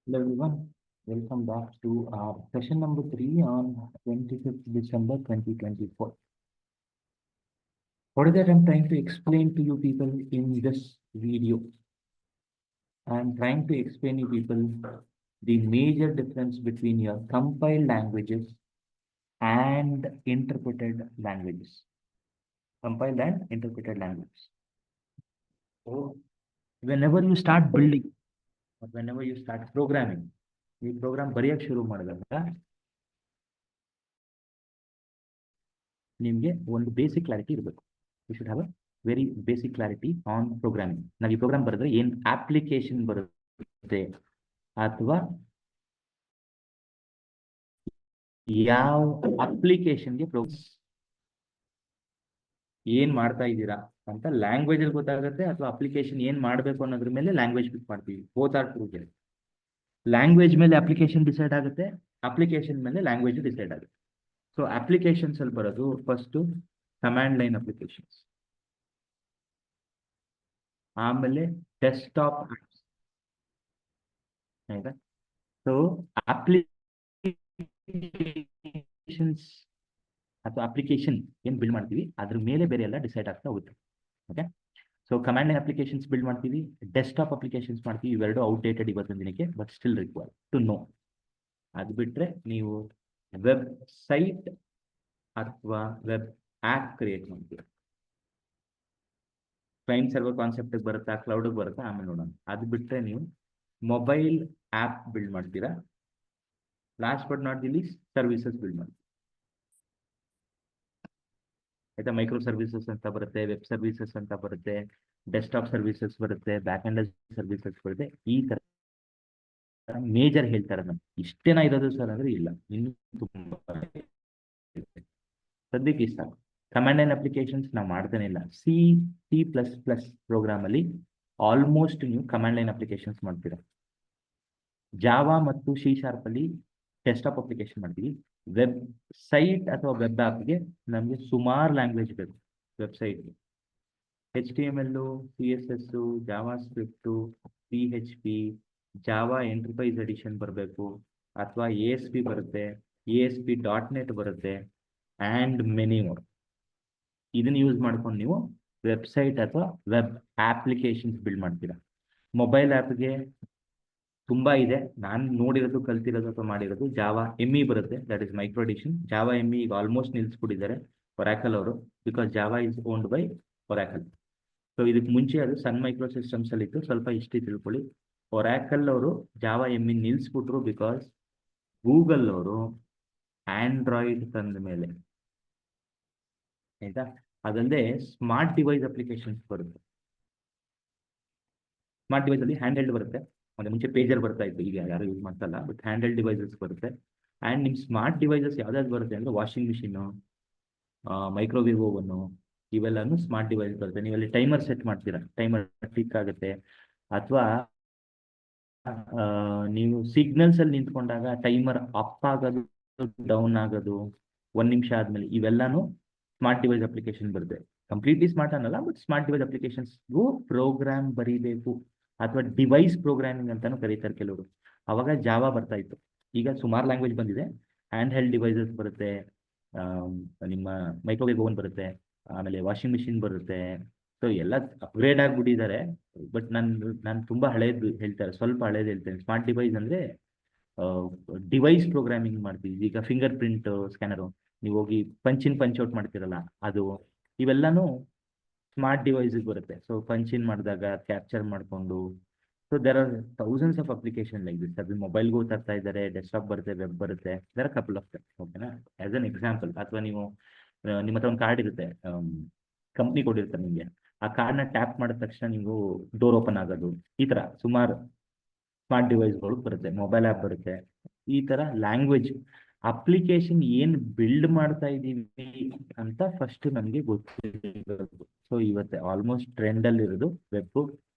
Hello everyone, welcome back to our session number 3 on 25th December 2024. What is that I'm trying to explain to you people in this video? I'm trying to explain you people the major difference between your compiled languages and interpreted languages. Compiled and interpreted languages. So whenever you start building or whenever you start programming, ಈ program ಬರೆಯಕ್ಕೆ ಶುರು ಮಾಡಿದಾಗ ನಿಮಗೆ ಒಂದು basic clarity ಇರಬೇಕು. You should have a very basic clarity on programming. ನಾವು ಈ program ಬರೆದ್ರೆ ಏನು ಅಪ್ಲಿಕೇಶನ್ ಬರುತ್ತೆ ಅಥವಾ ಯಾವ ಅಪ್ಲಿಕೇಶನ್ಗೆ ಏನ್ ಮಾಡ್ತಾ ಇದ್ದೀರಾ ಅಂತ ಲ್ಯಾಂಗ್ವೇಜ್ ಅಲ್ಲಿ ಗೊತ್ತಾಗುತ್ತೆ, ಅಥವಾ ಅಪ್ಲಿಕೇಶನ್ ಏನ್ ಮಾಡಬೇಕು ಅನ್ನೋದ್ರ ಮೇಲೆ ಲ್ಯಾಂಗ್ವೇಜ್ ಪಿಕ್ ಮಾಡ್ತೀವಿ. Both are true. ಲ್ಯಾಂಗ್ವೇಜ್ ಮೇಲೆ ಅಪ್ಲಿಕೇಶನ್ ಡಿಸೈಡ್ ಆಗುತ್ತೆ, ಅಪ್ಲಿಕೇಶನ್ ಮೇಲೆ ಲ್ಯಾಂಗ್ವೇಜ್ ಡಿಸೈಡ್ ಆಗುತ್ತೆ. ಸೊ ಅಪ್ಲಿಕೇಶನ್ಸ್ ಅಲ್ಲಿ ಬರೋದು ಫಸ್ಟ್ ಕಮಾಂಡ್ ಲೈನ್ ಅಪ್ಲಿಕೇಶನ್ಸ್, ಆಮೇಲೆ ಡೆಸ್ಕ್ಟಾಪ್ ಆಪ್ಸ್. ಆಯ್ತಾ? ಸೊ ಅಪ್ಲಿಕೇಶನ್ಸ್ ಅಥವಾ ಅಪ್ಲಿಕೇಶನ್ ಏನ್ ಬಿಲ್ಡ್ ಮಾಡ್ತೀವಿ ಅದ್ರ ಮೇಲೆ ಬೇರೆ ಎಲ್ಲ ಡಿಸೈಡ್ ಆಗ್ತಾ ಹೋಗುತ್ತೆ. Okay, so command line applications build ಮಾಡ್ತೀವಿ, ಡೆಸ್ಕ್ಟಾಪ್ ಅಪ್ಲಿಕೇಶನ್ಸ್ ಮಾಡ್ತೀವಿ. ಇವೆರಡು ಔಟ್ಡೇಟೆಡ್ ಇವತ್ತಿನ ದಿನಕ್ಕೆ, but still required to know. ಅದು ಬಿಟ್ರೆ ನೀವು ವೆಬ್ ಸೈಟ್ ಅಥವಾ ವೆಬ್ ಆಪ್ ಕ್ರಿಯೇಟ್ ಮಾಡ್ತೀವಿ. ಕ್ಲೈಂಟ್ ಸರ್ವರ್ ಕಾನ್ಸೆಪ್ಟ್ ಬರುತ್ತಾ, ಕ್ಲೌಡ್ ಬರುತ್ತಾ, ಆಮೇಲೆ ನೋಡೋಣ. ಅದು ಬಿಟ್ರೆ ನೀವು ಮೊಬೈಲ್ ಆಪ್ ಬಿಲ್ಡ್ ಮಾಡ್ತೀರಾ. Last but not the list services build ಮಾಡ್ತೀವಿ. ಆಯ್ತಾ? ಮೈಕ್ರೋ ಸರ್ವಿಸಸ್ ಅಂತ ಬರುತ್ತೆ, ವೆಬ್ ಸರ್ವಿಸಸ್ ಅಂತ ಬರುತ್ತೆ, ಡೆಸ್ಕ್ಟಾಪ್ ಸರ್ವಿಸಸ್ ಬರುತ್ತೆ, ಬ್ಯಾಕ್ ಎಂಡ್ ಸರ್ವಿಸಸ್ ಬರುತ್ತೆ. ಈ ತರ ಮೇಜರ್ ಹೇಳ್ತಾರೆ. ನಮ್ಗೆ ಇಷ್ಟೇನ ಇರೋದು ಸರ್ ಅಂದ್ರೆ ಇಲ್ಲ, ಇನ್ನು ತುಂಬಾ ಸದ್ಯಕ್ಕೆ ಇಷ್ಟ. ಕಮಾಂಡ್ ಲೈನ್ ಅಪ್ಲಿಕೇಶನ್ಸ್ ನಾವು ಮಾಡ್ತಾನೆ ಇಲ್ಲ. C++ ಪ್ರೋಗ್ರಾಮ್ ಅಲ್ಲಿ ಆಲ್ಮೋಸ್ಟ್ ನೀವು ಕಮಾಂಡ್ ಲೈನ್ ಅಪ್ಲಿಕೇಶನ್ಸ್ ಮಾಡ್ತೀರಾ. ಜಾವಾ ಮತ್ತು C# ಅಲ್ಲಿ ಡೆಸ್ಕ್ಟಾಪ್ ಅಪ್ಲಿಕೇಶನ್ ಮಾಡ್ತೀವಿ. ವೆಬ್ ಸೈಟ್ ಅಥವಾ ವೆಬ್ ಆಪ್ಗೆ ನಮಗೆ ಸುಮಾರು ಲ್ಯಾಂಗ್ವೇಜ್ ಬೇಕು. ವೆಬ್ಸೈಟ್ಗೆ HTML, CSS, JavaScript, PHP, Java enterprise edition ಬರಬೇಕು, ಅಥವಾ ASP ಬರುತ್ತೆ, ASP.NET ಬರುತ್ತೆ, ಆ್ಯಂಡ್ ಮೆನಿ ಮೋರ್. ಇದನ್ನ ಯೂಸ್ ಮಾಡ್ಕೊಂಡು ನೀವು ವೆಬ್ಸೈಟ್ ಅಥವಾ ವೆಬ್ ಅಪ್ಲಿಕೇಶನ್ಸ್ ಬಿಲ್ಡ್ ಮಾಡ್ತೀರಾ. ಮೊಬೈಲ್ ಆ್ಯಪ್ಗೆ ತುಂಬಾ ಇದೆ. ನಾನು ನೋಡಿರೋದು, ಕಲ್ತಿರೋದು ಅಥವಾ ಮಾಡಿರೋದು ಜಾವಾ ME ಬರುತ್ತೆ, that is micro edition. Java ME ಈಗ ಆಲ್ಮೋಸ್ಟ್ ನಿಲ್ಲಿಸ್ಬಿಟ್ಟಿದ್ದಾರೆ ಒರಾಕಲ್ ಅವರು, because Java is owned by Oracle. So ಇದಕ್ಕೆ ಮುಂಚೆ ಅದು ಸನ್ ಮೈಕ್ರೋ ಸಿಸ್ಟಮ್ಸ್ ಅಲ್ಲಿ ಇತ್ತು. ಸ್ವಲ್ಪ ಹಿಸ್ಟ್ರಿ ತಿಳ್ಕೊಳ್ಳಿ. ಒರಾಕಲ್ ಅವರು ಜಾವಾ ME ನಿಲ್ಲಿಸ್ಬಿಟ್ರು ಬಿಕಾಸ್ ಗೂಗಲ್ ಅವರು ಆಂಡ್ರಾಯ್ಡ್ ತಂದ ಮೇಲೆ. ಆಯ್ತಾ? ಅದಲ್ಲದೆ ಸ್ಮಾರ್ಟ್ ಡಿವೈಸ್ ಅಪ್ಲಿಕೇಶನ್ಸ್ ಬರುತ್ತೆ. ಸ್ಮಾರ್ಟ್ ಡಿವೈಸ್ ಅಲ್ಲಿ ಹ್ಯಾಂಡ್ ಹೆಲ್ಡ್ ಬರುತ್ತೆ. ಒಂದು ಮುಂಚೆ ಪೇಜರ್ ಬರ್ತಾ ಇತ್ತು, ಈಗ ಯಾರು ಯೂಸ್ ಮಾಡ್ತಲ್ಲ, ಬಟ್ ಹ್ಯಾಂಡ್ ಹೆಲ್ಡ್ ಡಿವೈಸಸ್ ಬರುತ್ತೆ. ಆ್ಯಂಡ್ ನಿಮ್ಮ ಸ್ಮಾರ್ಟ್ ಡಿವೈಸಸ್ ಯಾವ್ದಾದ್ರು ಬರುತ್ತೆ ಅಂದರೆ ವಾಷಿಂಗ್ ಮಿಷಿನು, ಮೈಕ್ರೋವೇವ್ ಓವನ್ನು, ಇವೆಲ್ಲನೂ ಸ್ಮಾರ್ಟ್ ಡಿವೈಸ್ ಬರುತ್ತೆ. ನೀವಲ್ಲಿ ಟೈಮರ್ ಸೆಟ್ ಮಾಡ್ತೀರಾ, ಟೈಮರ್ ಕ್ಲಿಕ್ ಆಗುತ್ತೆ. ಅಥವಾ ನೀವು ಸಿಗ್ನಲ್ಸ್ ಅಲ್ಲಿ ನಿಂತ್ಕೊಂಡಾಗ ಟೈಮರ್ ಅಪ್ ಆಗೋದು, ಡೌನ್ ಆಗೋದು 1 ನಿಮಿಷ ಆದ್ಮೇಲೆ, ಇವೆಲ್ಲಾನು ಸ್ಮಾರ್ಟ್ ಡಿವೈಸ್ ಅಪ್ಲಿಕೇಶನ್ ಬರುತ್ತೆ. ಕಂಪ್ಲೀಟ್ಲಿ ಸ್ಮಾರ್ಟ್ ಅನ್ನಲ್ಲ, ಬಟ್ ಸ್ಮಾರ್ಟ್ ಡಿವೈಸ್ ಅಪ್ಲಿಕೇಶನ್ಸ್ಗೂ ಪ್ರೋಗ್ರಾಮ್ ಬರೀಬೇಕು, ಅಥವಾ ಡಿವೈಸ್ ಪ್ರೋಗ್ರಾಮಿಂಗ್ ಅಂತಾನು ಕರೀತಾರೆ ಕೆಲವರು. ಅವಾಗ ಜಾವಾ ಬರ್ತಾ ಇತ್ತು. ಈಗ ಸುಮಾರು ಲ್ಯಾಂಗ್ವೇಜ್ ಬಂದಿದೆ. ಹ್ಯಾಂಡ್ ಹೆಲ್ಡ್ ಡಿವೈಸಸ್ ಬರುತ್ತೆ, ನಿಮ್ಮ ಮೈಕ್ರೋವೇವ್ ಓವನ್ ಬರುತ್ತೆ, ಆಮೇಲೆ ವಾಷಿಂಗ್ ಮಿಷಿನ್ ಬರುತ್ತೆ. ಸೊ ಎಲ್ಲ ಅಪ್ಗ್ರೇಡ್ ಆಗಿಬಿಟ್ಟಿದ್ದಾರೆ. ಬಟ್ ನಾನು ತುಂಬಾ ಹಳೇದು ಹೇಳ್ತಾರೆ, ಸ್ವಲ್ಪ ಹಳೇದು ಹೇಳ್ತೇನೆ. ಸ್ಮಾರ್ಟ್ ಡಿವೈಸ್ ಅಂದ್ರೆ ಡಿವೈಸ್ ಪ್ರೋಗ್ರಾಮಿಂಗ್ ಮಾಡ್ತೀವಿ. ಈಗ ಫಿಂಗರ್ ಪ್ರಿಂಟ್ ಸ್ಕ್ಯಾನರು, ನೀವು ಹೋಗಿ ಪಂಚ್ ಔಟ್ ಮಾಡ್ತೀರಲ್ಲ ಅದು, ಇವೆಲ್ಲಾನು ಸ್ಮಾರ್ಟ್ ಡಿವೈಸ್ ಬರುತ್ತೆ. ಸೊ ಪಂಚ್ ಇನ್ ಮಾಡಿದಾಗ ಕ್ಯಾಪ್ಚರ್ ಮಾಡಿಕೊಂಡು, so there are thousands of application like this. ಅದು ಮೊಬೈಲ್ಗೂ ತರ್ತಾ ಇದ್ದಾರೆ, ಡೆಸ್ಕ್ಟಾಪ್ ಬರುತ್ತೆ, ವೆಬ್ ಬರುತ್ತೆ. There are couple of them. ಓಕೆನಾ? As an example. ಅಥವಾ ನೀವು ನಿಮ್ಮ ಹತ್ರ ಒಂದು ಕಾರ್ಡ್ ಇರುತ್ತೆ, ಕಂಪ್ನಿ ಕೊಟ್ಟಿರ್ತಾರೆ ನಿಮಗೆ. ಆ ಕಾರ್ಡ್ನ ಟ್ಯಾಪ್ ಮಾಡಿದ ತಕ್ಷಣ ನೀವು ಡೋರ್ ಓಪನ್ ಆಗೋದು, ಈ ತರ ಸುಮಾರು ಸ್ಮಾರ್ಟ್ ಡಿವೈಸ್ಗಳು ಬರುತ್ತೆ. ಮೊಬೈಲ್ ಆ್ಯಪ್ ಬರುತ್ತೆ. ಈ ತರ ಲ್ಯಾಂಗ್ವೇಜ್ ಅಪ್ಲಿಕೇಶನ್ ಏನ್ ಬಿಲ್ಡ್ ಮಾಡ್ತಾ ಇದ್ದೀವಿ ಅಂತ ಫಸ್ಟ್ ನಮಗೆ ಗೊತ್ತಿರಬೇಕು. ಸೊ ಇವತ್ತೆ ಆಲ್ಮೋಸ್ಟ್ ಟ್ರೆಂಡ್ ಅಲ್ಲಿ ಇರೋದು ವೆಬ್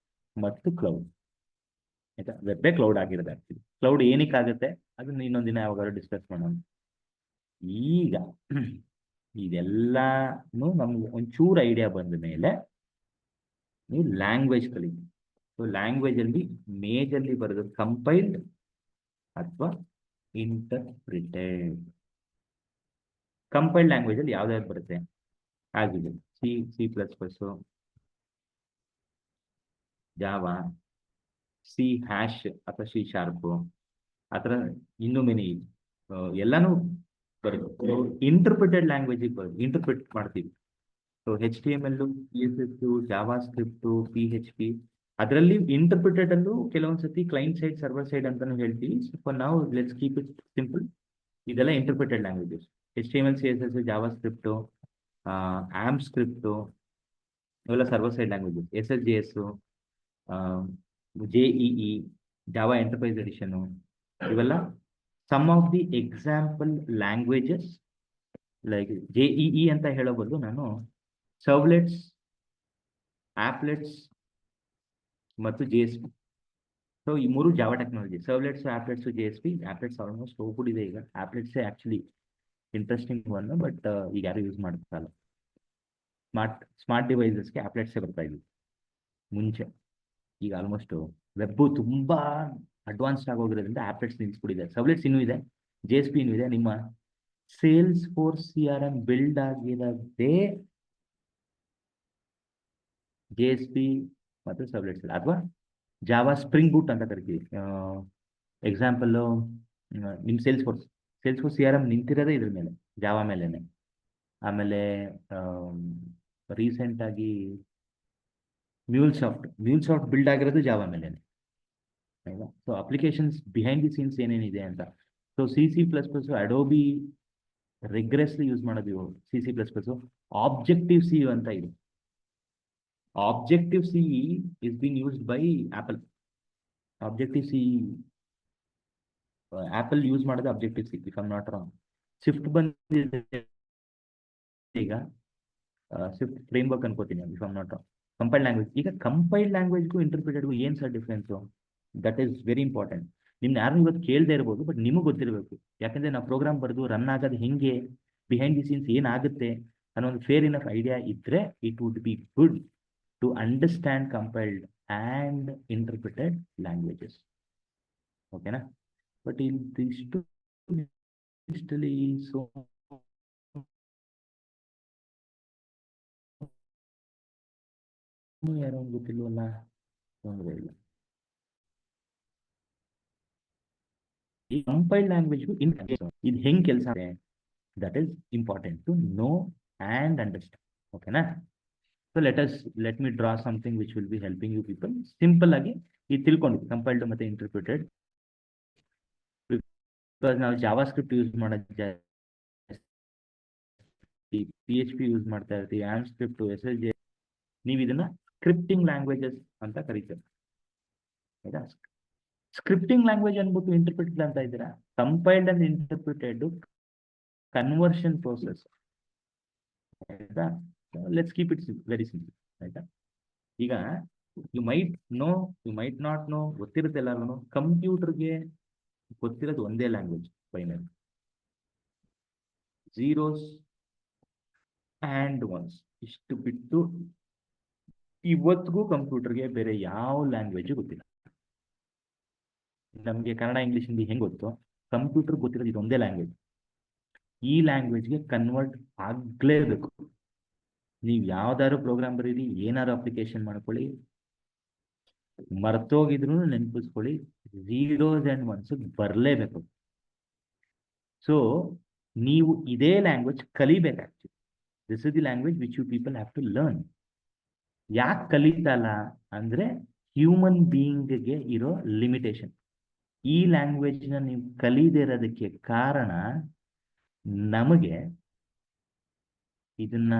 ಮತ್ತು ಕ್ಲೌಡ್. ಆಯ್ತಾ? ವೆಬ್ಬೇ ಕ್ಲೌಡ್ ಆಗಿರೋದು. ಆಕ್ಚುಲಿ ಕ್ಲೌಡ್ ಏನಕ್ಕಾಗುತ್ತೆ ಅದನ್ನ ಇನ್ನೊಂದು ದಿನ ಯಾವಾಗಾದ್ರೂ ಡಿಸ್ಕಸ್ ಮಾಡೋಣ. ಈಗ ಇದೆಲ್ಲಾನು ನಮ್ಗೆ ಒಂಚೂರು ಐಡಿಯಾ ಬಂದ ಮೇಲೆ ನೀವು ಲ್ಯಾಂಗ್ವೇಜ್ ಕಲಿತೀವಿ. ಸೊ ಲ್ಯಾಂಗ್ವೇಜ್ ಅಲ್ಲಿ ಮೇಜರ್ಲಿ ಬರೋದು ಕಂಪೈಲ್ಡ್ ಅಥವಾ ಇಂಟರ್ಪ್ರಿಟೆಡ್. ಕಂಪೈಲ್ಡ್ ಲ್ಯಾಂಗ್ವೇಜ್ ಅಲ್ಲಿ ಯಾವ್ದಾದ್ರು ಬರುತ್ತೆ ಆಗಿದೆ, C++, ಜಾವಾ, C# ಅಥವಾ C#, ಆ ಥರ ಇನ್ನೂ ಮೆನಿ ಎಲ್ಲಾನು ಬರುತ್ತೆ. ಇಂಟರ್ಪ್ರಿಟೆಡ್ ಲ್ಯಾಂಗ್ವೇಜ್ ಇಂಟರ್ಪ್ರಿಟ್ ಮಾಡ್ತೀವಿ. So HTML, CSS, JavaScript, PHP, ಅದರಲ್ಲಿ ಇಂಟರ್ಪ್ರಿಟೆಡ್ ಅಲ್ಲೂ ಕೆಲವೊಂದ್ಸತಿ ಕ್ಲೈಂಟ್ ಸೈಡ್, ಸರ್ವರ್ ಸೈಡ್ ಅಂತಾನು ಹೇಳ್ತೀವಿ. ಸೊ ನಾವು ಲೆಟ್ಸ್ ಕೀಪ್ ಇಟ್ ಸಿಂಪಲ್. ಇದೆಲ್ಲ interpreted languages. HTML, CSS, JavaScript, um script, ಇವೆಲ್ಲ server side languages. SSJS, JEE, Java enterprise edition, ಇವೆಲ್ಲ some of the example languages. Like JEE ಅಂತ ಹೇಳೋ ಬದಲು ನಾನು ಸರ್ವ್ಲೆಟ್ಸ್, ಆಪ್ಲೆಟ್ಸ್ ಮತ್ತು JSP. ಸೊ ಈ ಮೂರು ಜಾವಾ ಟೆಕ್ನಾಲಜಿ. ಸರ್ವ್ಲೆಟ್ಸ್, ಆಪ್ಲೆಟ್ಸ್, JSP. ಆಪ್ಲೆಟ್ಸ್ ಆಲ್ಮೋಸ್ಟ್ ಹೋಗ್ಬಿಟ್ಟಿದೆ ಈಗ. ಆಪ್ಲೆಟ್ಸ್ ಆಕ್ಚುಲಿ ಇಂಟ್ರೆಸ್ಟಿಂಗ್ ಒನ್, ಬಟ್ ಈಗ ಯಾರು ಯೂಸ್ ಮಾಡ್ತಾರಲ್ಲ. ಸ್ಮಾರ್ಟ್ ಡಿವೈಸಸ್ಗೆ ಆಪ್ಲೆಟ್ಸೇ ಬರ್ತಾ ಇದ್ವಿ ಮುಂಚೆ. ಈಗ ಆಲ್ಮೋಸ್ಟ್ ವೆಬ್ಬು ತುಂಬಾ ಅಡ್ವಾನ್ಸ್ಡ್ ಆಗೋಗಿರೋದ್ರಿಂದ ಆಪ್ಲೆಟ್ಸ್ ನಿಲ್ಸ್ಬಿಟ್ಟಿದೆ. ಸರ್ವ್ಲೆಟ್ಸ್ ಇನ್ನೂ ಇದೆ, JSP ಇನ್ನೂ ಇದೆ. ನಿಮ್ಮ ಸೇಲ್ಸ್ ಫೋರ್ಸ್ CRM ಬಿಲ್ಡ್ ಆಗಿರೋದೇ JSP ಮತ್ತು ಸರ್ವ್ಲೆಟ್ಸ್, ಅಥವಾ ಜಾವಾ ಸ್ಪ್ರಿಂಗ್ ಬೂಟ್ ಅಂತ ಕರಿತೀವಿ. ಎಕ್ಸಾಂಪಲ್, ನಿಮ್ಮ ಸೇಲ್ಸ್ ಫೋರ್ಸ್ CRM ನಿಂತಿರೋದೇ ಇದ್ರ ಮೇಲೆ, ಜಾವಾ ಮೇಲೇನೆ. ಆಮೇಲೆ ರೀಸೆಂಟ್ ಆಗಿ ಮ್ಯೂಲ್ಸಾಫ್ಟ್ ಬಿಲ್ಡ್ ಆಗಿರೋದು ಜಾವಾ ಮೇಲೇನೆ, ಆಯ್ತಾ? So applications behind the scenes ಏನೇನಿದೆ ಅಂತ. ಸೊ C++, ಅಡೋಬಿ ರಿಗ್ರೆಸ್ಲಿ ಯೂಸ್ ಮಾಡೋದು C++. ಆಬ್ಜೆಕ್ಟಿವ್-C ಅಂತ ಇದೆ. Objective-C is being used by Apple. Objective-C, Apple use ಮಾಡೋದು Objective-C, if I'm not wrong. Swift ಬಂದಿದೆ ಈಗ, Swift ಫ್ರೇಮ್ವರ್ಕ್ ಅನ್ಕೋತೀನಿ, if I'm not wrong. Compiled language. ಈಗ ಕಂಪೈಲ್ಡ್ ಲ್ಯಾಂಗ್ವೇಜ್ಗೂ ಇಂಟರ್ಪ್ರಿಟೆಡ್ಗೂ ಏನು sir difference? That is very important. ನಿಮ್ನ ಯಾರು ಇವತ್ತು ಕೇಳದೇ ಇರ್ಬೋದು, ಬಟ್ ನಿಮಗೆ ಗೊತ್ತಿರಬೇಕು. ಯಾಕಂದ್ರೆ ನಾವು ಪ್ರೋಗ್ರಾಮ್ ಬರೆದು ರನ್ ಆಗೋದು ಹೆಂಗೆ, ಬಿಹೈಂಡ್ ದಿ ಸೀನ್ಸ್ ಏನಾಗುತ್ತೆ ಅನ್ನೋ ಒಂದು ಫೇರ್ ಇನಫ್ ಐಡಿಯಾ ಇದ್ರೆ, it would be good to understand compiled and interpreted languages. Okay na? But in these two, so ಯಾರೋ ಗೊತ್ತಿಲ್ವಲ್ಲ, ತೊಂದರೆ ಇಲ್ಲ. ಈ ಕಂಪೈಲ್ಡ್ ಲ್ಯಾಂಗ್ವೇಜ್ ಇದು ಹೆಂಗ್ ಕೆಲಸ, that is important to know and understand. Okay na? So let me draw something which will be helping you people. Simple agi ಈ ತಿಳ್ಕೊಂಡು compiled ಮತ್ತೆ ಇಂಟರ್ಪ್ರಿಟೆಡ್. ಬಿಕಾಸ್ ನಾವು ಜಾವಾ ಸ್ಕ್ರಿಪ್ಟ್ ಯೂಸ್ ಮಾಡೋದು ಜಾಸ್ತಿ, PHP ಯೂಸ್ ಮಾಡ್ತಾ ಇರ್ತೀವಿ, ಆಮ್ ಸ್ಕ್ರಿಪ್ಟ್, SSJ. ನೀವು ಇದನ್ನ ಸ್ಕ್ರಿಪ್ಟಿಂಗ್ ಲ್ಯಾಂಗ್ವೇಜಸ್ ಅಂತ ಕರೀತೀವಿ, ಆಯ್ತಾ? ಸ್ಕ್ರಿಪ್ಟಿಂಗ್ ಲ್ಯಾಂಗ್ವೇಜ್ ಅನ್ಬಿಟ್ಟು ಇಂಟರ್ಪ್ರಿಟೆಡ್ ಅಂತ ಇದ್ದೀರಾ. Compiled and interpreted conversion process, ಆಯ್ತಾ? Let's keep it very simple, ಆಯ್ತಾ? ಈಗ ಯು ಮೈಟ್ ನಾಟ್ ನೋ, ಗೊತ್ತಿರುತ್ತೆ ಎಲ್ಲರಿಗೂ. ಕಂಪ್ಯೂಟರ್ಗೆ ಗೊತ್ತಿರೋದು ಒಂದೇ language, binary, zeros and once. ಇಷ್ಟು ಬಿಟ್ಟು ಇವತ್ತಿಗೂ ಕಂಪ್ಯೂಟರ್ಗೆ ಬೇರೆ ಯಾವ ಲ್ಯಾಂಗ್ವೇಜು ಗೊತ್ತಿಲ್ಲ. ನಮಗೆ ಕನ್ನಡ, ಇಂಗ್ಲಿಷ್, ಹಿಂದಿ ಹೆಂಗೆ ಗೊತ್ತು, ಕಂಪ್ಯೂಟರ್ ಗೊತ್ತಿರೋದು ಇದೊಂದೇ ಲ್ಯಾಂಗ್ವೇಜ್. ಈ ಲ್ಯಾಂಗ್ವೇಜ್ಗೆ ಕನ್ವರ್ಟ್ ಆಗಲೇಬೇಕು. ನೀವು ಯಾವ್ದಾದ್ರು ಪ್ರೋಗ್ರಾಮ್ ಬರೀರಿ, ಏನಾದ್ರು ಅಪ್ಲಿಕೇಶನ್ ಮಾಡ್ಕೊಳ್ಳಿ, ಮರ್ತೋಗಿದ್ರು ನೆನಪಿಸ್ಕೊಳ್ಳಿ, ಝೀರೋಸ್ ಆ್ಯಂಡ್ ಒನ್ಸ್ ಬರಲೇಬೇಕು. ಸೊ ನೀವು ಇದೇ ಲ್ಯಾಂಗ್ವೇಜ್ ಕಲಿಬೇಕಾಗ್ತದೆ. This is the language which you people have to learn. ಯಾಕೆ ಕಲಿತಲ್ಲ ಅಂದ್ರೆ ಹ್ಯೂಮನ್ ಬೀಯಿಂಗ್ಗೆ ಇರೋ ಲಿಮಿಟೇಷನ್. ಈ ಲ್ಯಾಂಗ್ವೇಜ್ನ ನೀವು ಕಲಿದಿರೋದಕ್ಕೆ ಕಾರಣ ನಮಗೆ ಇದನ್ನ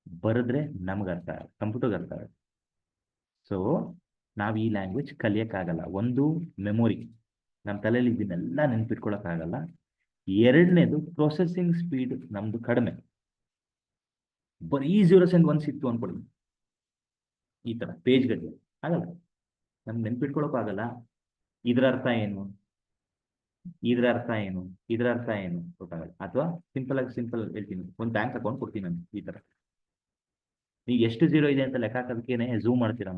ಬರೆದ್ರೆ ನಮ್ಗೆ ಅರ್ಥ ಆಗುತ್ತೆ, ಕಂಪ್ಯೂಟರ್ಗೆ ಅರ್ಥ ಆಗುತ್ತೆ. ಸೊ ನಾವು ಈ ಲ್ಯಾಂಗ್ವೇಜ್ ಕಲಿಯೋಕ್ಕಾಗಲ್ಲ. ಒಂದು, ಮೆಮೊರಿ, ನಮ್ಮ ತಲೆಯಲ್ಲಿ ಇದನ್ನೆಲ್ಲ ನೆನ್ಪಿಟ್ಕೊಳಕ್ಕಾಗಲ್ಲ. ಎರಡನೇದು, ಪ್ರೊಸೆಸಿಂಗ್ ಸ್ಪೀಡ್ ನಮ್ದು ಕಡಿಮೆ. ಬರೀ ಝೀರೋಸ್ ಆ್ಯಂಡ್ ಒನ್ಸ್ ಇತ್ತು ಅನ್ಕೊಳ್ಳಿ, ಈ ಥರ ಪೇಜ್ಗಳಿಗೆ ಆಗಲ್ಲ, ನಮ್ಗೆ ನೆನ್ಪಿಟ್ಕೊಳಕ್ಕೂ ಆಗಲ್ಲ. ಇದರ ಅರ್ಥ ಏನು, ಇದರ ಅರ್ಥ ಏನು, ಇದರ ಅರ್ಥ ಏನು ಗೊತ್ತಾಗಲ್ಲ. ಅಥವಾ ಸಿಂಪಲ್ ಹೇಳ್ತೀನಿ, ಒಂದು ಬ್ಯಾಂಕ್ ಅಕೌಂಟ್ ಕೊಡ್ತೀನಿ ನಾನು, ಈ ಥರ ನೀವು ಎಷ್ಟು ಝೀರೋ ಇದೆ ಅಂತ ಲೆಕ್ಕ ಹಾಕೋದಕ್ಕೇನೆ ಝೂಮ್ ಮಾಡ್ತೀರಾ.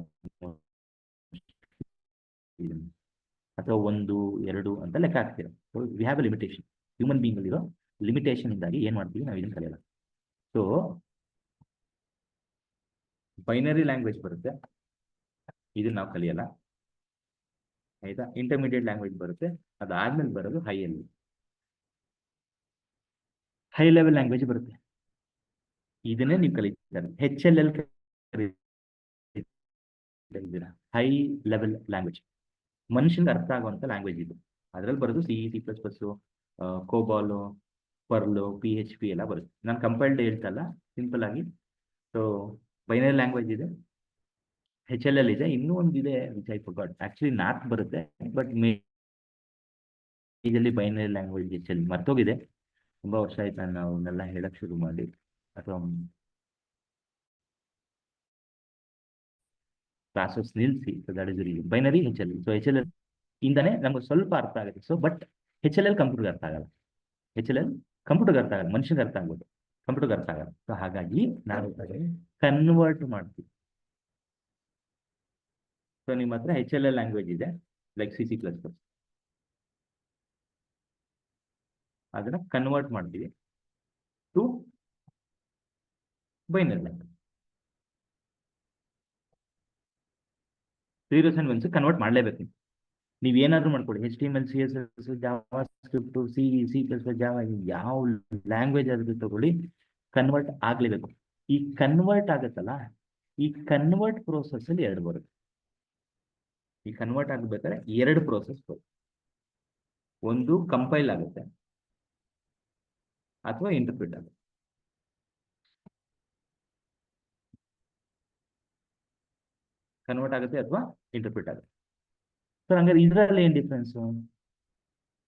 ಅಥವಾ 1, 2 ಅಂತ ಲೆಕ್ಕ ಹಾಕ್ತೀರಾ. So we have a limitation. Human being ಅಲ್ಲಿರೋ ಲಿಮಿಟೇಷನ್ ಇಂದಾಗಿ ಏನ್ ಮಾಡ್ತೀವಿ, ನಾವು ಇದನ್ನು ಕಲಿಯಲ್ಲ. ಸೊ ಬೈನರಿ ಲ್ಯಾಂಗ್ವೇಜ್ ಬರುತ್ತೆ, ಇದನ್ನ ನಾವು ಕಲಿಯಲ್ಲ. ಆಯ್ತಾ. ಇಂಟರ್ಮೀಡಿಯೇಟ್ ಲ್ಯಾಂಗ್ವೇಜ್ ಬರುತ್ತೆ, ಅದಾದ್ಮೇಲೆ ಬರೋದು ಹೈ ಲೆವೆಲ್ ಲ್ಯಾಂಗ್ವೇಜ್ ಬರುತ್ತೆ. ಇದನ್ನೇ ನೀವು ಕಲಿತಾರೆ. HLL ಹೈ ಲೆವೆಲ್ ಲ್ಯಾಂಗ್ವೇಜ್, ಮನುಷ್ಯನಿಗೆ ಅರ್ಥ ಆಗುವಂತ ಲ್ಯಾಂಗ್ವೇಜ್ ಇದು. ಅದರಲ್ಲಿ ಬರೋದು C++, ಕೋಬಾಲು, ಪರ್ಲು, PHP ಎಲ್ಲ ಬರುತ್ತೆ. ನಾನು ಕಂಪೈಲ್ಡ್ ಹೇಳ್ತಲ್ಲ, ಸಿಂಪಲ್ ಆಗಿ. ಸೊ ಬೈನರಿ ಲ್ಯಾಂಗ್ವೇಜ್ ಇದೆ, HLL ಇದೆ, ಇನ್ನೂ ಒಂದಿದೆ ವಿಚ್ ಐ ಫಾರ್ಗಾಟ್. ಆಕ್ಚುಲಿ ನಾರ್ತ್ ಬರುತ್ತೆ, but majorly binary language HL ಮರ್ತೋಗಿದೆ. ತುಂಬಾ ವರ್ಷ ಆಯ್ತು ನಾನು ಅವನ್ನೆಲ್ಲ ಹೇಳಕ್ ಶುರು ಮಾಡಿ. ಅಥವಾ ಕ್ಲಾಸಸ್ ನಿಲ್ಲಿಸಿ. So that is reason binary HL. So HLL ಇಂದಾನೆ ನಮ್ಗೆ ಸ್ವಲ್ಪ ಅರ್ಥ ಆಗುತ್ತೆ. ಸೊ ಬಟ್ HLL ಕಂಪ್ಯೂಟರ್ಗೆ ಅರ್ಥ ಆಗಲ್ಲ. HLL ಕಂಪ್ಯೂಟರ್ಗೆ ಅರ್ಥ ಆಗಲ್ಲ, ಮನುಷ್ಯನಿಗೆ ಅರ್ಥ ಆಗ್ಬೋದು, ಕಂಪ್ಯೂಟರ್ಗೆ ಅರ್ಥ ಆಗಲ್ಲ. ಸೊ ಹಾಗಾಗಿ ನಾವು ಕನ್ವರ್ಟ್ ಮಾಡ್ತೀವಿ. ಸೊ ನಿಮ್ಮ ಹತ್ರ HLL ಲ್ಯಾಂಗ್ವೇಜ್ ಇದೆ, ಲೈಕ್ C++, ಅದನ್ನ ಕನ್ವರ್ಟ್ ಮಾಡ್ತೀವಿ to binary language. 0s and 1s convert ಮಾಡಲೇಬೇಕು. ನೀವು ಏನಾದ್ರೂ ಮಾಡ್ಕೊಳ್ಳಿ, HTML, CSS, JavaScript, C++, Java, ಯಾವ ಲ್ಯಾಂಗ್ವೇಜ್ ಆದ್ರೂ ತಗೊಳ್ಳಿ, ಕನ್ವರ್ಟ್ ಆಗ್ಲೇಬೇಕು. ಈ ಕನ್ವರ್ಟ್ ಆಗುತ್ತಲ್ಲ, ಈ ಕನ್ವರ್ಟ್ ಪ್ರೋಸೆಸ್ ಅಲ್ಲಿ 2 ಬರುತ್ತೆ. ಈ ಕನ್ವರ್ಟ್ ಆಗ್ಬೇಕಾದ್ರೆ 2 ಪ್ರೋಸೆಸ್ ಬರುತ್ತೆ. ಒಂದು ಕಂಪೈಲ್ ಆಗುತ್ತೆ ಅಥವಾ ಇಂಟರ್ಪ್ರಿಟ್ ಆಗುತ್ತೆ. ಕನ್ವರ್ಟ್ ಆಗುತ್ತೆ ಅಥವಾ ಇಂಟರ್ಪ್ರಿಟ್ ಆಗುತ್ತೆ. ಸೊ ಹಂಗಾದ್ರೆ ಇದರಲ್ಲಿ ಏನ್ ಡಿಫ್ರೆನ್ಸ್?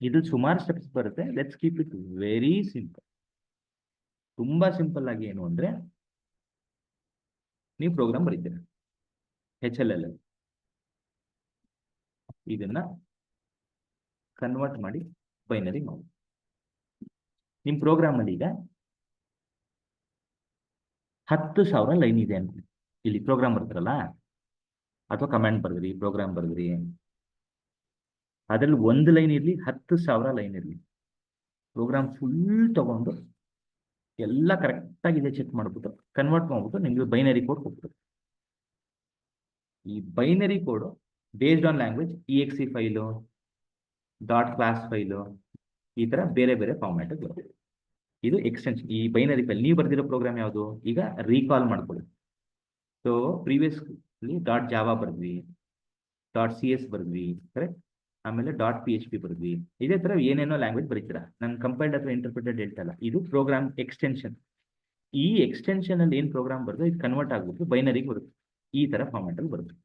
ಇದು ಸುಮಾರು ಸ್ಟೆಪ್ಸ್ ಬರುತ್ತೆ. Let's keep it very simple. ತುಂಬಾ ಸಿಂಪಲ್ ಆಗಿ ಏನು ಅಂದ್ರೆ, ನೀವು ಪ್ರೋಗ್ರಾಮ್ ಬರೀತೀರ HLL, ಇದನ್ನ ಕನ್ವರ್ಟ್ ಮಾಡಿ ಬೈನರಿ ಮಾಡಿ. ನಿಮ್ ಪ್ರೋಗ್ರಾಮ್ ಅಲ್ಲಿ ಈಗ 10,000 ಲೈನ್ ಇದೆ ಅಂತ ಇಲ್ಲಿ ಪ್ರೋಗ್ರಾಮ್ ಬರ್ತಾರಲ್ಲ, ಅಥವಾ ಕಮಾಂಡ್ ಬರೆದ್ರಿ, ಪ್ರೋಗ್ರಾಮ್ ಬರೆದ್ರಿ, ಅದ್ರಲ್ಲಿ 1 ಲೈನ್ ಇರಲಿ, 10,000 ಲೈನ್ ಇರಲಿ, ಪ್ರೋಗ್ರಾಮ್ ಫುಲ್ ತಗೊಂಡು ಎಲ್ಲ ಕರೆಕ್ಟ್ ಆಗಿದೆ ಚೆಕ್ ಮಾಡ್ಬಿಟ್ಟು ಕನ್ವರ್ಟ್ ಮಾಡ್ಬಿಟ್ಟು ನಿಮ್ಗೆ ಬೈನರಿ ಕೋಡ್ ಕೊಡ್ತದೆ. ಈ binary code based on language exe file, .class file, ಈ ತರ ಬೇರೆ ಬೇರೆ ಫಾರ್ಮ್ಯಾಟ್ ಬರುತ್ತೆ. ಇದು ಎಕ್ಸ್ಟೆನ್ಷನ್. ಈ ಬೈನರಿ ಫೈಲ್ ನೀವು ಬರ್ದಿರೋ ಪ್ರೋಗ್ರಾಮ್ ಯಾವುದು, ಈಗ ರೀಕಾಲ್ ಮಾಡ್ಕೊಳ್ಳಿ. ಸೊ ಪ್ರೀವಿಯಸ್ಲಿ .java ಬರ್ದ್ವಿ, .cs ಬರ್ದ್ವಿ, ಕರೆಕ್ಟ್, ಆಮೇಲೆ .php ಬರ್ದ್ವಿ. ಇದೇ ತರ ಏನೇನೋ ಲ್ಯಾಂಗ್ವೇಜ್ ಬರೀತೀರಾ. ನಾನು ಕಂಪೈಲ್ಡ್ ಅಥವಾ ಇಂಟರ್ಪ್ರಿಟೆಡ್ ಹೇಳ್ತಲ್ಲ, ಇದು ಪ್ರೋಗ್ರಾಮ್ ಎಕ್ಸ್ಟೆನ್ಷನ್. ಈ ಎಕ್ಸ್ಟೆನ್ಷನ್ ಅಲ್ಲಿ ಏನ್ ಪ್ರೋಗ್ರಾಮ್ ಬರ್ತದೆ, ಇದು ಕನ್ವರ್ಟ್ ಆಗ್ಬಿಟ್ಟು ಬೈನರಿಗೆ ಬರುತ್ತೆ. ಈ ತರ ಫಾರ್ಮ್ಯಾಟ್ ಅಲ್ಲಿ ಬರುತ್ತೆ.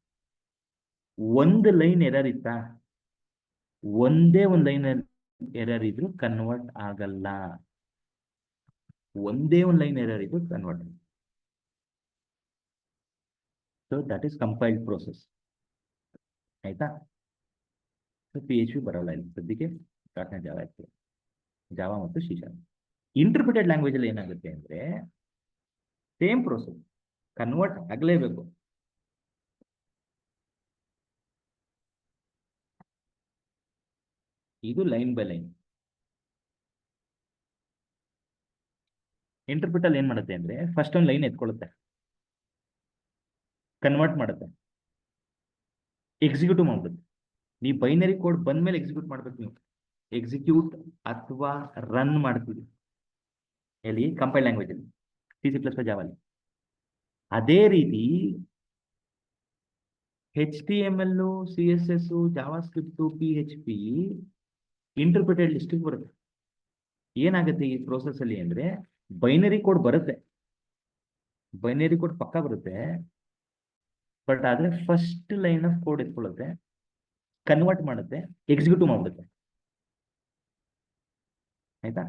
1 ಲೈನ್ ಎರರ್ ಇತ್ತಾ, ಒಂದೇ 1 ಲೈನ್ ಎರರ್ ಇದ್ರು ಕನ್ವರ್ಟ್ ಆಗಲ್ಲ. ಒಂದೇ 1 ಲೈನ್ ಎರರ್ ಇದ್ರು convert. So that is compiled process. ಆಯ್ತಾ. ಸೊ PHP ಬರಲ್ಲ ಇಲ್ಲಿ ಸದ್ಯಕ್ಕೆ, ಜಾವಾ ಇರ್ತದೆ, ಜಾವಾ ಮತ್ತು C#. ಇಂಟರ್ಪ್ರಿಟೆಡ್ ಲ್ಯಾಂಗ್ವೇಜ್ ಅಲ್ಲಿ ಏನಾಗುತ್ತೆ ಅಂದ್ರೆ, ಸೇಮ್ ಪ್ರೋಸೆಸ್, ಕನ್ವರ್ಟ್ ಆಗಲೇಬೇಕು. ಇದು ಲೈನ್ ಬೈ ಲೈನ್. ಇಂಟರ್ಪ್ರಿಟಲ್ ಏನ್ ಮಾಡುತ್ತೆ ಅಂದ್ರೆ, ಫಸ್ಟ್ ಒಂದು ಲೈನ್ ಎತ್ಕೊಳ್ಳುತ್ತೆ, ಕನ್ವರ್ಟ್ ಮಾಡುತ್ತೆ, ಎಕ್ಸಿಕ್ಯೂಟಿವ್ ಮಾಡುತ್ತೆ. ನೀವು ಬೈನರಿ ಕೋಡ್ ಬಂದ್ಮೇಲೆ ಎಕ್ಸಿಕ್ಯೂಟ್ ಮಾಡ್ಬೇಕು. ನೀವು ಎಕ್ಸಿಕ್ಯೂಟ್ ಅಥವಾ ರನ್ ಮಾಡ್ತೀವಿ ಎಲ್ಲಿ, ಕಂಪೈಲ್ ಲ್ಯಾಂಗ್ವೇಜ್ ಅಲ್ಲಿ, C++, ಜಾವಲ್ಲಿ. ಅದೇ ರೀತಿ HTML, CSS, JavaScript, PHP interpreted list ಬರುತ್ತೆ. ಏನಾಗುತ್ತೆ ಈ ಪ್ರೋಸೆಸ್ ಅಲ್ಲಿ ಅಂದ್ರೆ, ಬೈನರಿ ಕೋಡ್ ಬರುತ್ತೆ, ಬೈನರಿ ಕೋಡ್ ಪಕ್ಕ ಬರುತ್ತೆ, ಬಟ್ ಆದ್ರೆ ಫಸ್ಟ್ ಲೈನ್ ಆಫ್ ಕೋಡ್ ಎತ್ಕೊಳ್ಳುತ್ತೆ, ಕನ್ವರ್ಟ್ ಮಾಡುತ್ತೆ, ಎಕ್ಸಿಕ್ಯೂಟಿವ್ ಮಾಡುತ್ತೆ. ಆಯ್ತಾ.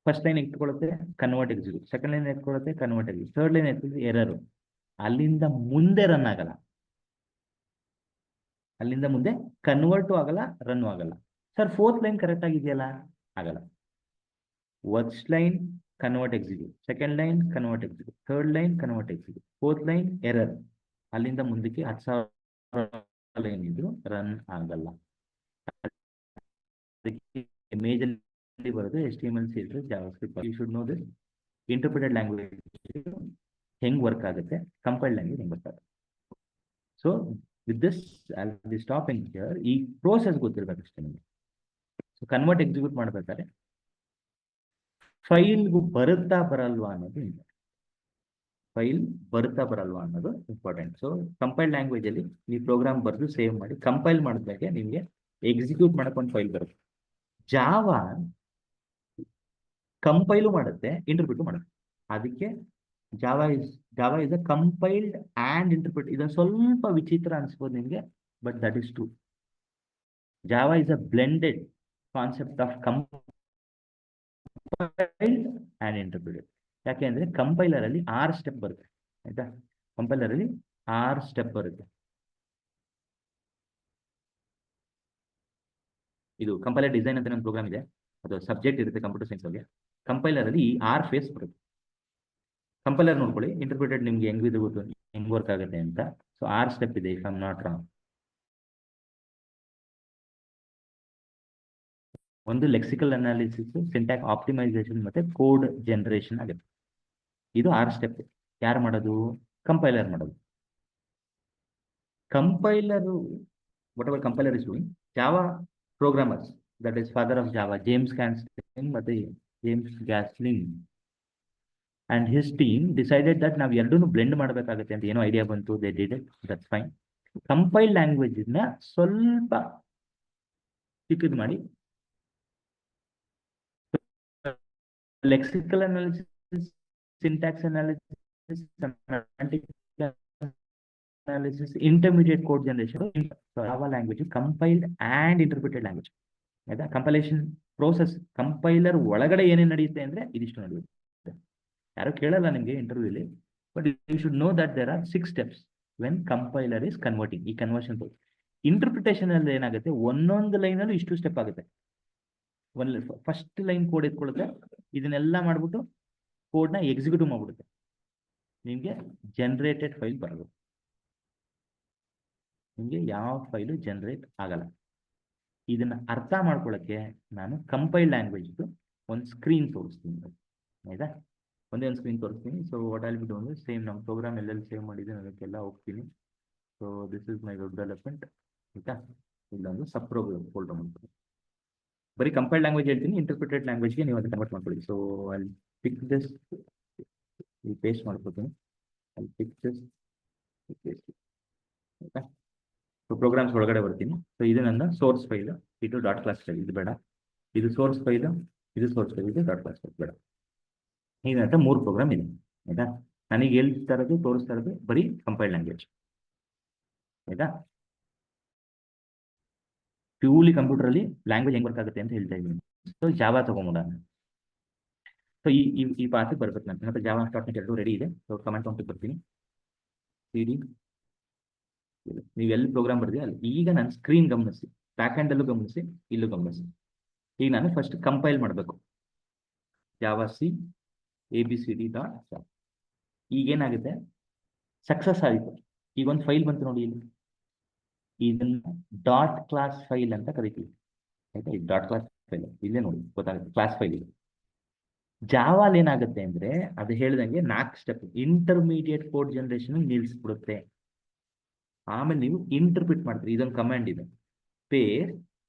ಫಸ್ಟ್ ಲೈನ್ ಎತ್ಕೊಳ್ಳುತ್ತೆ, ಕನ್ವರ್ಟ್, ಎಕ್ಸಿಕ್ಯೂಟ್. ಸೆಕೆಂಡ್ ಲೈನ್ ಎತ್ಕೊಳ್ಳುತ್ತೆ, ಕನ್ವರ್ಟ್, ಎಕ್ಸಿಕ್ಯೂಟ್. ಥರ್ಡ್ ಲೈನ್ ಎತ್ಕೊಳ್ಳುತ್ತೆ, ಎರರ್. ಅಲ್ಲಿಂದ ಮುಂದೆ ರನ್ ಆಗಲ್ಲ, ಅಲ್ಲಿಂದ ಮುಂದೆ ಕನ್ವರ್ಟು ಆಗಲ್ಲ, ರನ್ ಆಗಲ್ಲ. ಸರ್ 4th ಲೈನ್ ಕರೆಕ್ಟ್ ಆಗಿದೆಯಲ್ಲ, ಆಗಲ್ಲ. First line convert, execute. Second line convert, execute. Third line convert, execute. 4th line error. ಅಲ್ಲಿಂದ ಮುಂದಕ್ಕೆ 10,000 ಲೈನ್ ಇದ್ರು ರನ್ ಆಗಲ್ಲ. ಅದಕ್ಕೆ ಮೇಜಲ್ಲಿ ಬರೋದು HTML, CSS, JavaScript. You should know this. Interpreted language ಹೆಂಗ್ ವರ್ಕ್ ಆಗುತ್ತೆ, ಕಂಪೈಲ್ಡ್ ಲ್ಯಾಂಗ್ವೇಜ್ ಹೆಂಗ್ ವರ್ಕ್ ಆಗುತ್ತೆ. So with this I be stopping here. ಈ ಪ್ರೋಸೆಸ್ ಗೊತ್ತಿರಬೇಕಷ್ಟೇ ನಿಮಗೆ. ಸೊ ಕನ್ವರ್ಟ್ ಎಕ್ಸಿಕ್ಯೂಟ್ ಮಾಡ್ಬೇಕಾದ್ರೆ ಫೈಲ್ಗೂ ಬರುತ್ತಾ ಬರಲ್ವಾ ಅನ್ನೋದು ಫೈಲ್ ಬರುತ್ತಾ ಬರಲ್ವಾ ಅನ್ನೋದು ಇಂಪಾರ್ಟೆಂಟ್. ಸೊ ಕಂಪೈಲ್ಡ್ ಲ್ಯಾಂಗ್ವೇಜ್ ಅಲ್ಲಿ ನೀವು ಪ್ರೋಗ್ರಾಮ್ ಬರೆದು ಸೇವ್ ಮಾಡಿ ಕಂಪೈಲ್ ಮಾಡಿದಾಗ ನಿಮಗೆ ಎಕ್ಸಿಕ್ಯೂಟ್ ಮಾಡಕ್ಕೆ ಒಂದು ಫೈಲ್ ಬರುತ್ತೆ. ಜಾವಾ ಕಂಪೈಲು ಮಾಡುತ್ತೆ, ಇಂಟರ್ಪ್ರಿಟ್ ಮಾಡುತ್ತೆ. ಅದಕ್ಕೆ Java is a compiled and interpret. ಇದೊಂದು ಸ್ವಲ್ಪ ವಿಚಿತ್ರ ಅನ್ಸ್ಬೋದು ನಿಮಗೆ, but that is true. Java is a blended concept of compiled and interpreted. ಯಾಕೆ ಅಂದ್ರೆ ಕಂಪೈಲರ್ ಅಲ್ಲಿ 6 ಸ್ಟೆಪ್ ಬರುತ್ತೆ, ಆಯ್ತಾ? ಕಂಪೈಲರ್ ಅಲ್ಲಿ 6 ಸ್ಟೆಪ್ ಬರುತ್ತೆ. ಇದು ಕಂಪೈಲರ್ ಡಿಸೈನ್ ಅಂತ ನನ್ನ ಪ್ರೋಗ್ರಾಮ್ ಇದೆ, ಅದು ಸಬ್ಜೆಕ್ಟ್ ಇರುತ್ತೆ ಕಂಪ್ಯೂಟರ್ ಸೈನ್ಸ್ ಬಗ್ಗೆ. ಕಂಪೈಲರ್ ಅಲ್ಲಿ ಈ 6 ಫೇಸ್ ಬರುತ್ತೆ. ಕಂಪೈಲರ್ ನೋಡ್ಕೊಳ್ಳಿ, ಇಂಟರ್ಪ್ರಿಟೆಡ್ ನಿಮ್ಗೆ ಹೆಂಗ್ ಗೊತ್ತು, ಹೆಂಗ್ ವರ್ಕ್ ಆಗುತ್ತೆ ಅಂತ. ಸೊ 6 ಸ್ಟೆಪ್ ಇದೆ, if I am not wrong. ಒಂದು ಲೆಕ್ಸಿಕಲ್ ಅನಾಲಿಸಿಸ್, ಸಿಂಟ್ಯಾಕ್ಸ್ ಆಪ್ಟಿಮೈಸೇಷನ್ ಮತ್ತೆ ಕೋಡ್ ಜನರೇಷನ್ ಆಗುತ್ತೆ. ಇದು 6 ಸ್ಟೆಪ್. ಯಾರು ಮಾಡೋದು? ಕಂಪೈಲರ್ ಮಾಡೋದು. Compiler, whatever compiler is doing, Java programmers, that is father of Java, James Gosling and his team decided that ನಾವು ಎರಡೂ blend ಮಾಡಬೇಕಾಗುತ್ತೆ ಅಂತ ಏನೋ ಐಡಿಯಾ ಬಂತು. They did it, that's fine. Compiled language ನ ಸ್ವಲ್ಪ ಚಿಕ್ಕದು ಮಾಡಿ lexical analysis, syntax analysis, semantic analysis, intermediate code generation. Java language compiled and interpreted language. ಆಯ್ತಾ? ಕಂಪೈಲೇಷನ್ ಪ್ರೋಸೆಸ್ ಕಂಪೈಲರ್ ಒಳಗಡೆ ಏನೇನು ನಡೆಯುತ್ತೆ ಅಂದ್ರೆ ಇದಿಷ್ಟು ನಡೆಯುತ್ತೆ. ಯಾರು ಕೇಳಲ್ಲ ನಿಮಗೆ ಇಂಟರ್ವ್ಯೂಲಿ, but you should know that there are 6 steps when compiler is converting. ಈ ಕನ್ವರ್ಷನ್ ಇಂಟರ್ಪ್ರಿಟೇಷನ್ ಅಲ್ಲಿ ಏನಾಗುತ್ತೆ, ಒಂದೊಂದು ಲೈನಲ್ಲೂ ಇಷ್ಟು ಸ್ಟೆಪ್ ಆಗುತ್ತೆ. ಫಸ್ಟ್ ಲೈನ್ ಕೋಡ್ ಎತ್ಕೊಳ್ಳುತ್ತೆ, ಇದನ್ನೆಲ್ಲ ಮಾಡ್ಬಿಟ್ಟು ಕೋಡ್ನ ಎಕ್ಸಿಕ್ಯೂಟಿವ್ ಮಾಡ್ಬಿಡುತ್ತೆ, ನಿಮಗೆ ಜನರೇಟೆಡ್ ಫೈಲ್ ಬರೋದು. ನಿಮಗೆ ಯಾವ ಫೈಲು ಜನರೇಟ್ ಆಗಲ್ಲ. ಇದನ್ನ ಅರ್ಥ ಮಾಡ್ಕೊಳ್ಳೋಕ್ಕೆ ನಾನು ಕಂಪೈಲ್ಡ್ ಲ್ಯಾಂಗ್ವೇಜ್ ಒಂದು ಸ್ಕ್ರೀನ್ ತೋರಿಸ್ತೀನಿ, ಆಯ್ತಾ? ಒಂದೇ ಒಂದು ಸ್ಕ್ರೀನ್ ತೋರಿಸ್ತೀನಿ. So what I'll be doing, same ನಮ್ಮ ಪ್ರೋಗ್ರಾಮ್ ಎಲ್ಲೆಲ್ಲಿ ಸೇವ್ ಮಾಡಿದ್ದೀನಿ ಅದಕ್ಕೆಲ್ಲ ಹೋಗ್ತೀನಿ. So this is my web development, ಆಯ್ತಾ? ಇಲ್ಲೊಂದು ಸಬ್ ಪ್ರೋಗ್ರಾಮ್ ಫೋಲ್ಡರ್ ಮಾಡ್ತೀನಿ. ಬರೀ ಕಂಪೈಲ್ಡ್ ಲ್ಯಾಂಗ್ವೇಜ್ ಹೇಳ್ತೀನಿ, ಇಂಟರ್ಪ್ರಿಟೆಡ್ ಲ್ಯಾಂಗ್ವೇಜ್ಗೆ ನೀವು ಅದನ್ನ ಕನ್ವರ್ಟ್ ಮಾಡ್ಕೊಳ್ಳಿ. ಸೊ ಅಲ್ಲಿ ಪಿಕ್ ದಿಸ್, ಪೇಸ್ಟ್ ಮಾಡ್ಕೊತೀನಿ, ಅಲ್ಲಿ ಪಿಕ್ ದಿಸ್, ಆಯ್ತಾ? ಸೊ ಪ್ರೋಗ್ರಾಮ್ಸ್ ಒಳಗಡೆ ಬರ್ತೀನಿ. ಸೊ ಇದು ನನ್ನ ಸೋರ್ಸ್ ಫೈಲ್, ಇದು ಡಾಟ್ ಕ್ಲಾಸ್ ಫೈಲ್, ಇದು ಬೇಡ. ಇದು ಸೋರ್ಸ್ ಫೈಲ್, ಇದು ಸೋರ್ಸ್ ಫೈಲ್, ಇದು ಡಾಟ್ ಕ್ಲಾಸ್ ಫೈಲ್ ಬೇಡ. ಹೀಗಂತ 3 ಪ್ರೋಗ್ರಾಮ್ ಇದೆ, ಆಯ್ತಾ? ನನಗೆ ಹೇಳ್ತಾ ಇರೋದು, ತೋರಿಸ್ತಾ ಇರೋದು ಬರೀ ಕಂಪೈಲ್ಡ್ ಲ್ಯಾಂಗ್ವೇಜ್, ಆಯ್ತಾ? ಪ್ಯೂರ್ಲಿ ಕಂಪ್ಯೂಟರ್ ಅಲ್ಲಿ ಲ್ಯಾಂಗ್ವೇಜ್ ಹೆಂಗ್ ವರ್ಕ್ ಆಗುತ್ತೆ ಅಂತ ಹೇಳ್ತಾ ಇದ್ದೀನಿ. So Java ತಗೊಂಬೋಣ. ಸೊ ಈ ಪಾಠಕ್ಕೆ ಬರ್ಬೇಕು. ನಾನು ಮತ್ತೆ ಜಾವಾ .NET 2 ರೆಡಿ ಇದೆ. ಸೊ ಕಮೆಂಟ್ ಪಾಯಿಂಟ್ ಬರ್ತೀನಿ. ಸಿಡಿ ನೀವು ಎಲ್ಲಿ ಪ್ರೋಗ್ರಾಮ್ ಬರ್ತೀವಿ ಅಲ್ಲಿ. ಈಗ ನಾನು ಸ್ಕ್ರೀನ್ ಗಮನಿಸಿ, ಬ್ಯಾಕ್ ಹ್ಯಾಂಡ್ ಅಲ್ಲೂ ಗಮನಿಸಿ, ಇಲ್ಲೂ ಗಮನಿಸಿ. ಈಗ ನಾನು ಫಸ್ಟ್ ಕಂಪೈಲ್ ಮಾಡಬೇಕು. ಜಾವಾ ಸಿ ABCD.ಜಾವಾ. ಈಗೇನಾಗುತ್ತೆ, ಸಕ್ಸಸ್ ಆಯಿತು. ಈಗ ಒಂದು ಫೈಲ್ ಬಂತು ನೋಡಿ ಇಲ್ಲಿ, ಇದನ್ನ ಡಾಟ್ ಕ್ಲಾಸ್ ಫೈಲ್ ಅಂತ ಕರಿತೀವಿ, ಆಯ್ತಾ? ಈ ಡಾಟ್ ಕ್ಲಾಸ್ ಫೈಲ್ ಇಲ್ಲೇ ನೋಡಿ, ಗೊತ್ತಾಗುತ್ತೆ, ಕ್ಲಾಸ್ ಫೈಲ್ ಇದೆ. ಜಾವಾಲ್ ಏನಾಗುತ್ತೆ ಅಂದ್ರೆ, ಅದು ಹೇಳ್ದಂಗೆ 4 ಸ್ಟೆಪ್ ಇಂಟರ್ಮೀಡಿಯೇಟ್ ಕೋಡ್ ಜನರೇಷನ್ ನಿಲ್ಲಿಸ್ಬಿಡುತ್ತೆ. ಆಮೇಲೆ ನೀವು ಇಂಟರ್ಪ್ರಿಟ್ ಮಾಡ್ತೀರಿ. ಇದೊಂದು ಕಮಾಂಡ್ ಇದೆ, ಪೇರ್,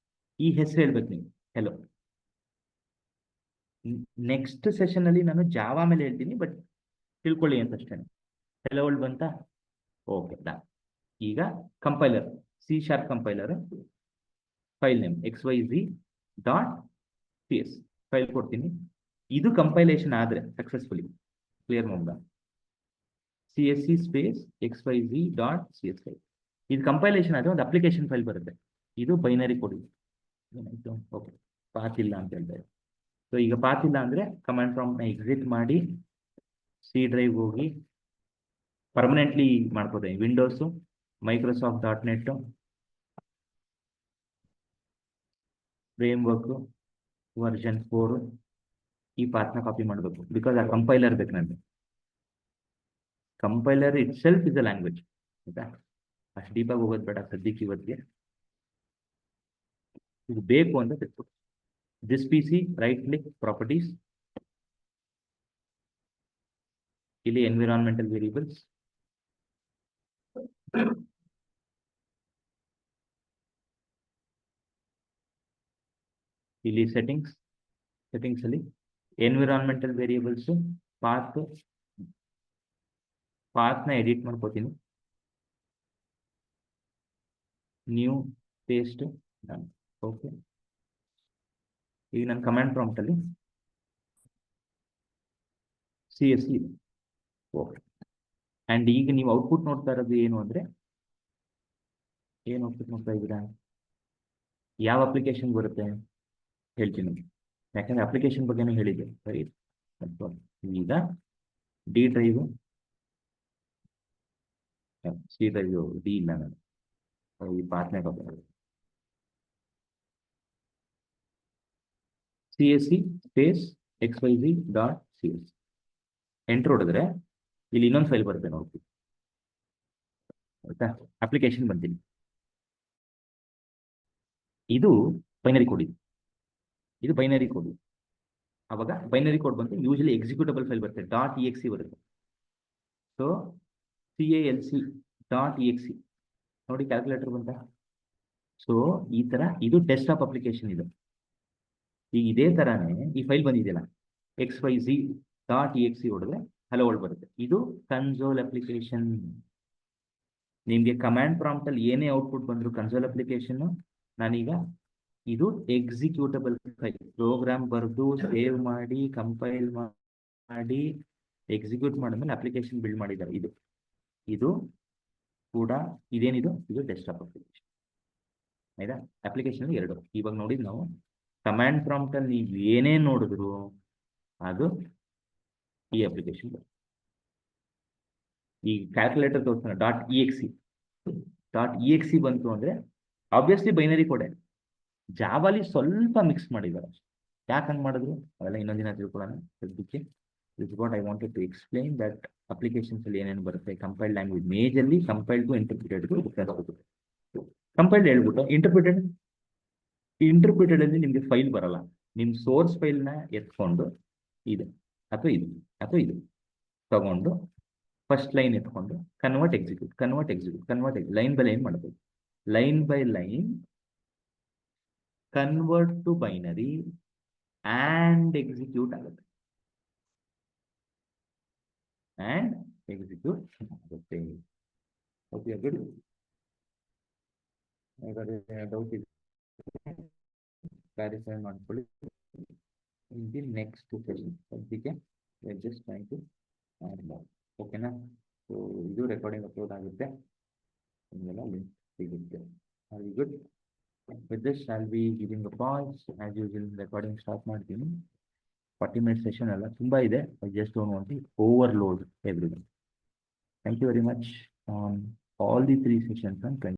ಈ ಹೆಸರು ಹೇಳ್ಬೇಕು ನೀವು, ಹೆಲೋ. ನೆಕ್ಸ್ಟ್ ಸೆಷನ್ ಅಲ್ಲಿ ನಾನು ಜಾವಾ ಮೇಲೆ ಹೇಳ್ತೀನಿ, ಬಟ್ ತಿಳ್ಕೊಳ್ಳಿ ಅಂತ ಅಷ್ಟೇ. ಹೆಲೋ ವರ್ಲ್ಡ್ ಬಂತ? Okay, done. ಈಗ compiler, C# compiler, file name xyz.cs file ಕೊಡ್ತೀನಿ. ಇದು ಕಂಪೈಲೇಷನ್ ಆದ್ರೆ ಸಕ್ಸಸ್ಫುಲಿ ಕ್ಲಿಯರ್ ಮಾಡೋಣ. CSC space xyz.cs file. ಇದು ಕಂಪೈಲೇಷನ್ ಆದ್ರೆ ಒಂದು ಅಪ್ಲಿಕೇಶನ್ ಫೈಲ್ ಬರುತ್ತೆ. ಇದು ಬೈನರಿ ಕೋಡ್. ಏನಾಯ್ತು? ಓಕೆ, ಪಾತ್ ಇಲ್ಲ ಅಂತ ಹೇಳ್ತಾರೆ. ಸೊ ಈಗ ಪಾತ್ ಇಲ್ಲ ಅಂದ್ರೆ ಕಮಾಂಡ್ ಪ್ರಾಂಪ್ಟ್ ನ ಎಕ್ಸಿಟ್ ಮಾಡಿ ಸಿ ಡ್ರೈವ್ ಹೋಗಿ ಪರ್ಮನೆಂಟ್ಲಿ ಮಾಡ್ಕೋತೀನಿ. Windows Microsoft .NET framework version 4 ಈ ಪಾತ್ನ ಕಾಪಿ ಮಾಡಬೇಕು. ಬಿಕಾಸ್ ಆ ಕಂಪೈಲರ್ ಬೇಕು ನನಗೆ. Compiler it self is a language, ಆಯ್ತಾ? ಅಷ್ಟು ಡೀಪಾಗಿ ಹೋಗೋದು ಬೇಡ ಸದ್ಯಕ್ಕೆ ಇವತ್ತಿಗೆ. ಇದು ಬೇಕು ಅಂತ ತೆಗೆದುಕೊಡಿ. This P C right click properties, ಇಲ್ಲಿ ಎನ್ವಿರಾನ್ಮೆಂಟಲ್ ವೇರಿಯಬಲ್ಸ್, ಇಲ್ಲಿ ಸೆಟ್ಟಿಂಗ್ಸ್ ಅಲ್ಲಿ ಎನ್ವಿರಾನ್ಮೆಂಟಲ್ ವೇರಿಯಬಲ್ಸ್ ಪಾತ್ನ ಎಡಿಟ್ ಮಾಡ್ಕೋತೀನಿ. New paste okay. ಈಗ ನನ್ನ ಕಮಾಂಡ್ ಪ್ರಾಂಪ್ಟ್ ಅಲ್ಲಿ CSC ಇದೆ. ಓಕೆ. ಅಂಡ್ ಈಗ ನೀವು ಔಟ್ಪುಟ್ ನೋಡ್ತಾ ಇರೋದು ಏನು ಅಂದ್ರೆ, ಏನು ಔಟ್ಪುಟ್ ನೋಡ್ತಾ ಇದ್ದೀರಾ? ಯಾವ ಅಪ್ಲಿಕೇಶನ್ ಬರುತ್ತೆ ಹೇಳ್ತೀನಿ, ಯಾಕಂದ್ರೆ ಅಪ್ಲಿಕೇಶನ್ ಬಗ್ಗೆನೂ ಹೇಳಿದೆ. ಸರಿ, ಈಗ D drive, C drive D ಇಲ್ಲ ನಾನು ಈ ಪಾತ್ನೆ ಬಗ್ಗೆ CSC ಸ್ಪೇಸ್ xyz.cs ಎಂಟರ್ ಹೊಡೆದ್ರೆ ಇಲ್ಲಿ ಇನ್ನೊಂದು ಫೈಲ್ ಬರುತ್ತೆ ನೋಡ್ತೀವಿ. ಆಯ್ತಾ? ಅಪ್ಲಿಕೇಶನ್ ಬಂತೀನಿ. ಇದು ಬೈನರಿ ಕೋಡ್, ಇದು ಬೈನರಿ ಕೋಡ್. ಅವಾಗ ಬೈನರಿ ಕೋಡ್ ಬಂತು, ಯೂಶಲಿ ಎಕ್ಸಿಕ್ಯೂಟಬಲ್ ಫೈಲ್ ಬರುತ್ತೆ, .exe ಬರುತ್ತೆ. ಸೊ calc.exe ನೋಡಿ, ಕ್ಯಾಲ್ಕುಲೇಟರ್ ಬಂತ. ಸೊ ಈ ತರ ಇದು ಡೆಸ್ಕ್ಟಾಪ್ ಅಪ್ಲಿಕೇಶನ್ ಇದು. ಈಗ ಇದೇ ತರಾನೇ ಈ ಫೈಲ್ ಬಂದಿದೆಯಲ್ಲ xyz.exe ಹೊಡೆದ್ರೆ ಹಲೋ ವರ್ಲ್ಡ್ ಬರುತ್ತೆ. ಇದು ಕನ್ಸೋಲ್ ಅಪ್ಲಿಕೇಶನ್. ನಿಮ್ಗೆ ಕಮಾಂಡ್ ಪ್ರಾಂಪ್ಟ್ ಅಲ್ಲಿ ಏನೇ ಔಟ್ಪುಟ್ ಬಂದ್ರು ಕನ್ಸೋಲ್ ಅಪ್ಲಿಕೇಶನ್, ನಾನೀಗ ಇದು ಎಕ್ಸಿಕ್ಯೂಟಬಲ್ ಫೈಲ್, ಪ್ರೋಗ್ರಾಮ್ ಬರೆದು ಸೇವ್ ಮಾಡಿ ಕಂಪೈಲ್ ಮಾಡಿ ಎಕ್ಸಿಕ್ಯೂಟ್ ಮಾಡಿದ್ಮೇಲೆ ಅಪ್ಲಿಕೇಶನ್ ಬಿಲ್ಡ್ ಮಾಡಿದ್ದಾರೆ. ಇದು ಕೂಡ ಇದೇನಿದು, ಇದು ಡೆಸ್ಕ್ಟಾಪ್ ಅಪ್ಲಿಕೇಶನ್. ಆಯ್ತಾ? ಅಪ್ಲಿಕೇಶನ್ ಎರಡು ಇವಾಗ ನೋಡಿದ್ ನಾವು. ಕಮಾಂಡ್ ಪ್ರಾಂಪ್ಟ್ ಅಲ್ಲಿ ನೀವು ಏನೇ ನೋಡಿದ್ರು ಅದು ಈ ಅಪ್ಲಿಕೇಶನ್. ಈ ಕ್ಯಾಲ್ಕುಲೇಟರ್ ತೋರಿಸ್ತಾನೆ .exe ಬಂತು ಅಂದ್ರೆ ಆಬ್ವಿಯಸ್ಲಿ ಬೈನರಿ ಕೋಡೆ. ಜಾವಾಲಿ ಸ್ವಲ್ಪ ಮಿಕ್ಸ್ ಮಾಡಿದ್ದಾರೆ. ಯಾಕೆ ಹಂಗೆ ಮಾಡಿದ್ರು ಅದೆಲ್ಲ ಇನ್ನೊಂದಿನ ತಿಳ್ಕೊಳ್ಳೋಣ. ಸದ್ಯಕ್ಕೆ this what I wanted to explain that applications ಅಲ್ಲಿ ಏನೇನು ಬರುತ್ತೆ. Compiled language, majorly compiled to interpreted difference ಆಗುತ್ತೆ. ಕಂಪೈಲ್ಡ್ ಹೇಳ್ಬಿಟ್ಟು ಇಂಟರ್ಪ್ರಿಟೆಡ್ ಅಲ್ಲಿ ನಿಮಗೆ ಫೈಲ್ ಬರಲ್ಲ. ನಿಮ್ಮ ಸೋರ್ಸ್ ಫೈಲ್ನ ಎತ್ಕೊಂಡು ಇದು ತಗೊಂಡು ಫಸ್ಟ್ ಲೈನ್ ಎತ್ಕೊಂಡು convert execute line by line ಮಾಡಬೇಕು. Line by line convert to binary and execute ಆಗುತ್ತೆ. Okay, good. ಡೌಟ್ ಇದೆ ಕ್ಲಾರಿಫೈ ಮಾಡ್ಕೊಳ್ಳಿ. in the next session. ಸದ್ಯಕ್ಕೆ just trying to add more. ಓಕೆನಾ? ಸೊ ಇದು ರೆಕಾರ್ಡಿಂಗ್ ಅಪ್ಲೋಡ್ ಆಗುತ್ತೆ, ನಿಮಗೆಲ್ಲ ಲಿಂಕ್ ಸಿಗುತ್ತೆ. Very good. With this I will be giving a pause as usual. Recording start ಮಾಡ್ತೀನಿ. 40 minutes session ಅಲ್ಲ, ತುಂಬ ಇದೆ. I just don't want to overload everyone. Thank you very much on all the 3 sessions.